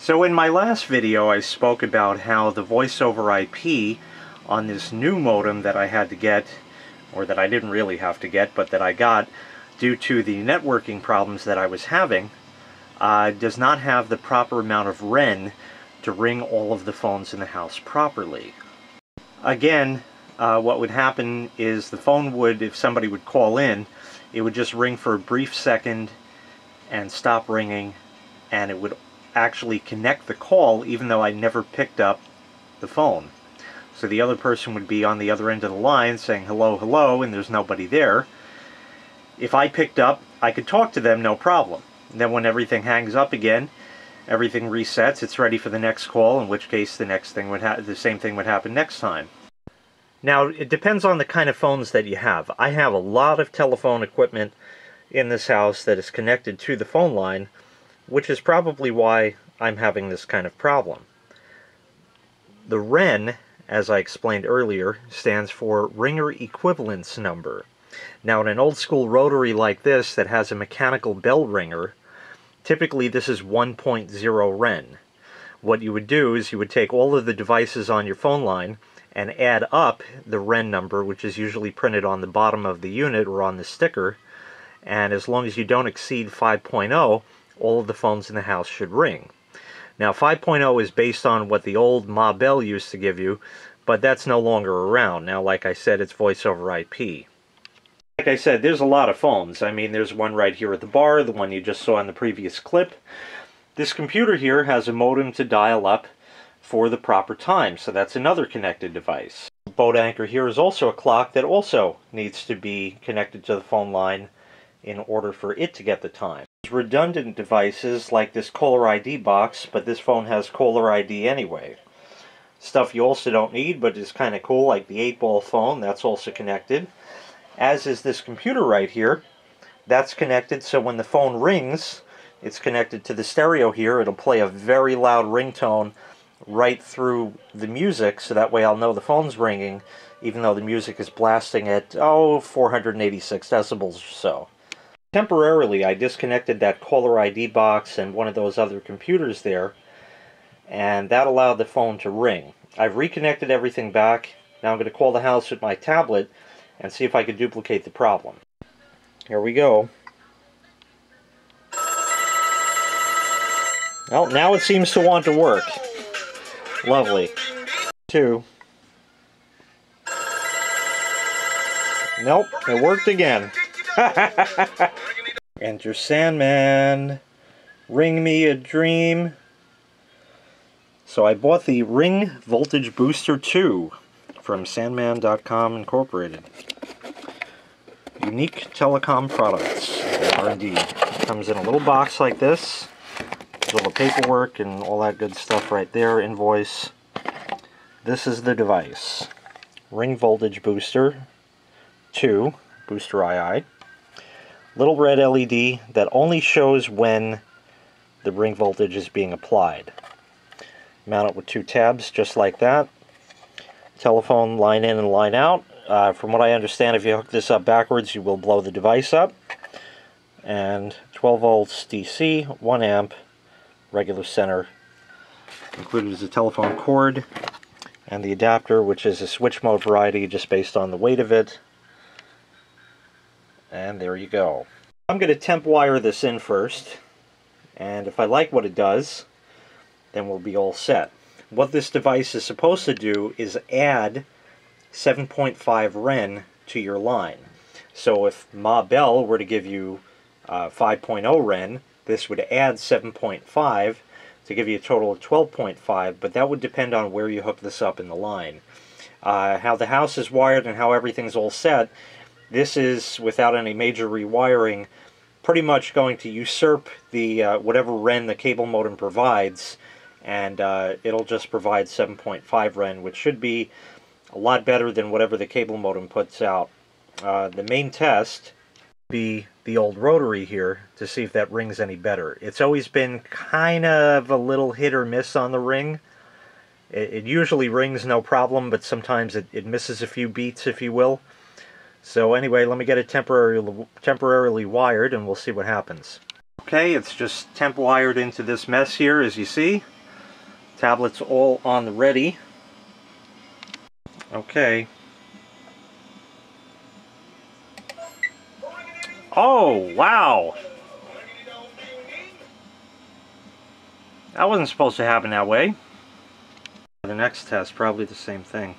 So in my last video I spoke about how the voice over IP on this new modem that I had to get, or that I didn't really have to get, but that I got due to the networking problems that I was having, does not have the proper amount of REN to ring all of the phones in the house properly. Again, what would happen is the phone would, if somebody would call in, it would just ring for a brief second and stop ringing, and it would actually connect the call even though I never picked up the phone. So the other person would be on the other end of the line saying hello, hello, and there's nobody there. If I picked up, I could talk to them, no problem. And then when everything hangs up again, everything resets, it's ready for the next call, in which case the same thing would happen next time. Now, it depends on the kind of phones that you have. I have a lot of telephone equipment in this house that is connected to the phone line, which is probably why I'm having this kind of problem. The REN, as I explained earlier, stands for ringer equivalence number. Now, in an old school rotary like this that has a mechanical bell ringer, typically this is 1.0 REN. What you would do is you would take all of the devices on your phone line and add up the REN number, which is usually printed on the bottom of the unit or on the sticker, and as long as you don't exceed 5.0, all of the phones in the house should ring. Now 5.0 is based on what the old Ma Bell used to give you, but that's no longer around. Now, like I said, it's voice over IP. Like I said, there's a lot of phones. I mean, there's one right here at the bar, the one you just saw in the previous clip. This computer here has a modem to dial up for the proper time, so that's another connected device. The boat anchor here is also a clock that also needs to be connected to the phone line in order for it to get the time. There's redundant devices like this caller ID box, but this phone has caller ID anyway. Stuff you also don't need, but is kind of cool, like the 8-ball phone, that's also connected. As is this computer right here. That's connected, so when the phone rings, it's connected to the stereo here. It'll play a very loud ringtone right through the music, so that way I'll know the phone's ringing, even though the music is blasting at, 486 decibels or so. Temporarily, I disconnected that caller ID box and one of those other computers there, and that allowed the phone to ring. I've reconnected everything back. Now I'm going to call the house with my tablet and see if I can duplicate the problem. Here we go. Well, now it seems to want to work. Lovely. 2. Nope, it worked again. Enter Sandman. Ring me a dream. So I bought the Ring Voltage Booster 2 from Sandman.com Incorporated. Unique telecom products. They are indeed. It comes in a little box like this. There's all the paperwork and all that good stuff right there. Invoice. This is the device. Ring Voltage Booster 2. Booster II. Little red LED that only shows when the ring voltage is being applied. Mount it with 2 tabs just like that. Telephone line in and line out. From what I understand, if you hook this up backwards, you will blow the device up. And 12 volts DC, 1 amp, regular center. Included is a telephone cord and the adapter, which is a switch mode variety just based on the weight of it. And there you go. I'm going to temp wire this in first, and if I like what it does, then we'll be all set. What this device is supposed to do is add 7.5 REN to your line. So if Ma Bell were to give you 5.0 REN, this would add 7.5 to give you a total of 12.5, but that would depend on where you hook this up in the line. How the house is wired and how everything's all set, this is, without any major rewiring, pretty much going to usurp the whatever REN the cable modem provides, and it'll just provide 7.5 REN, which should be a lot better than whatever the cable modem puts out. The main test would be the old rotary here to see if that rings any better. It's always been kind of a little hit or miss on the ring. It usually rings no problem, but sometimes it misses a few beats, if you will. So anyway, let me get it temporarily wired and we'll see what happens. Okay, it's just temp wired into this mess here, as you see. Tablet's all on the ready. Okay. Oh, wow! That wasn't supposed to happen that way. The next test, probably the same thing.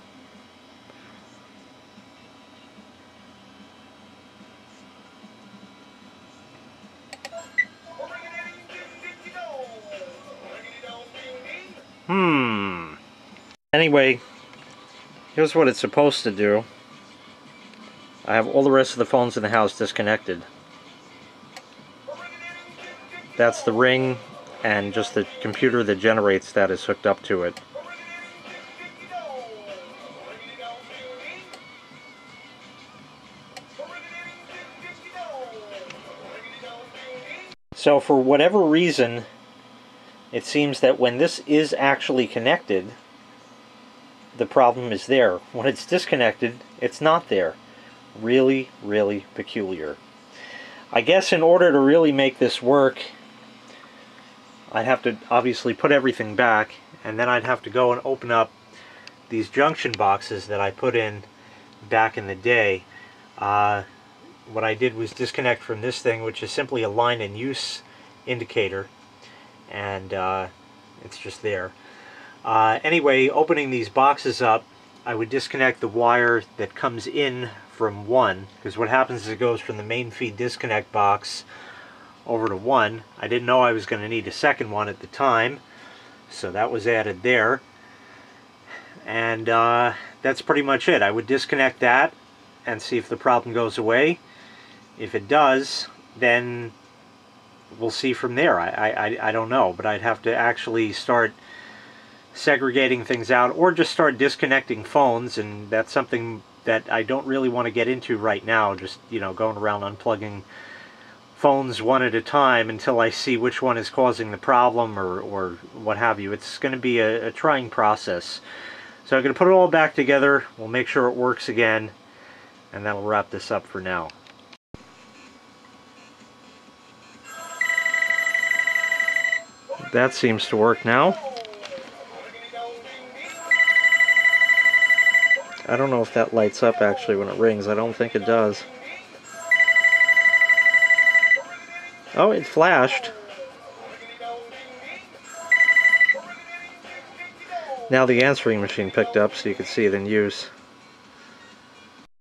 Anyway, here's what it's supposed to do. I have all the rest of the phones in the house disconnected. That's the ring, and just the computer that generates that is hooked up to it. So for whatever reason, it seems that when this is actually connected, the problem is there. When it's disconnected, it's not there. Really, really peculiar. I guess in order to really make this work, I'd have to obviously put everything back, and then I'd have to go and open up these junction boxes that I put in back in the day. What I did was disconnect from this thing, which is simply a line in use indicator, and it's just there. Anyway, opening these boxes up, I would disconnect the wire that comes in from one, because what happens is it goes from the main feed disconnect box over to one. I didn't know I was going to need a second one at the time, so that was added there. And that's pretty much it. I would disconnect that and see if the problem goes away. If it does, then we'll see from there. I don't know, but I'd have to actually start segregating things out, or just start disconnecting phones, and that's something that I don't really want to get into right now, just, you know, going around unplugging phones one at a time until I see which one is causing the problem, or what have you. It's going to be a trying process. So I'm going to put it all back together, we'll make sure it works again, and that'll wrap this up for now. That seems to work now. I don't know if that lights up actually when it rings. I don't think it does. Oh, it flashed. Now the answering machine picked up, so you can see it in use.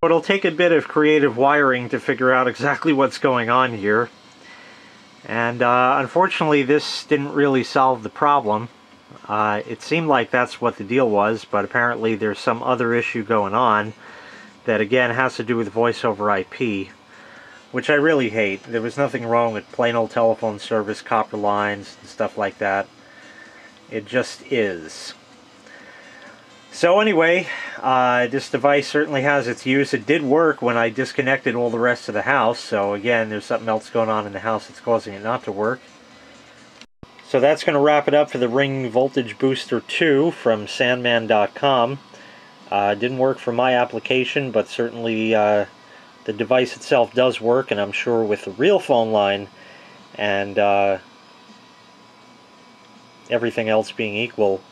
It'll take a bit of creative wiring to figure out exactly what's going on here. And unfortunately, this didn't really solve the problem. It seemed like that's what the deal was, but apparently there's some other issue going on that again has to do with voice over IP, which I really hate. There was nothing wrong with plain old telephone service, copper lines, and stuff like that. It just is. So anyway, this device certainly has its use. It did work when I disconnected all the rest of the house, so again, there's something else going on in the house that's causing it not to work. So that's going to wrap it up for the Ring Voltage Booster 2 from Sandman.com. Didn't work for my application, but certainly the device itself does work, and I'm sure with the real phone line and everything else being equal,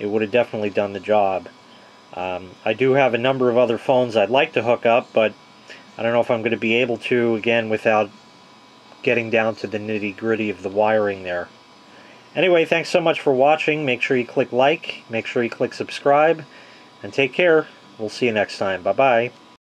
it would have definitely done the job. I do have a number of other phones I'd like to hook up, but I don't know if I'm going to be able to, again, without getting down to the nitty-gritty of the wiring there. Anyway, thanks so much for watching. Make sure you click like, make sure you click subscribe, and take care. We'll see you next time. Bye-bye.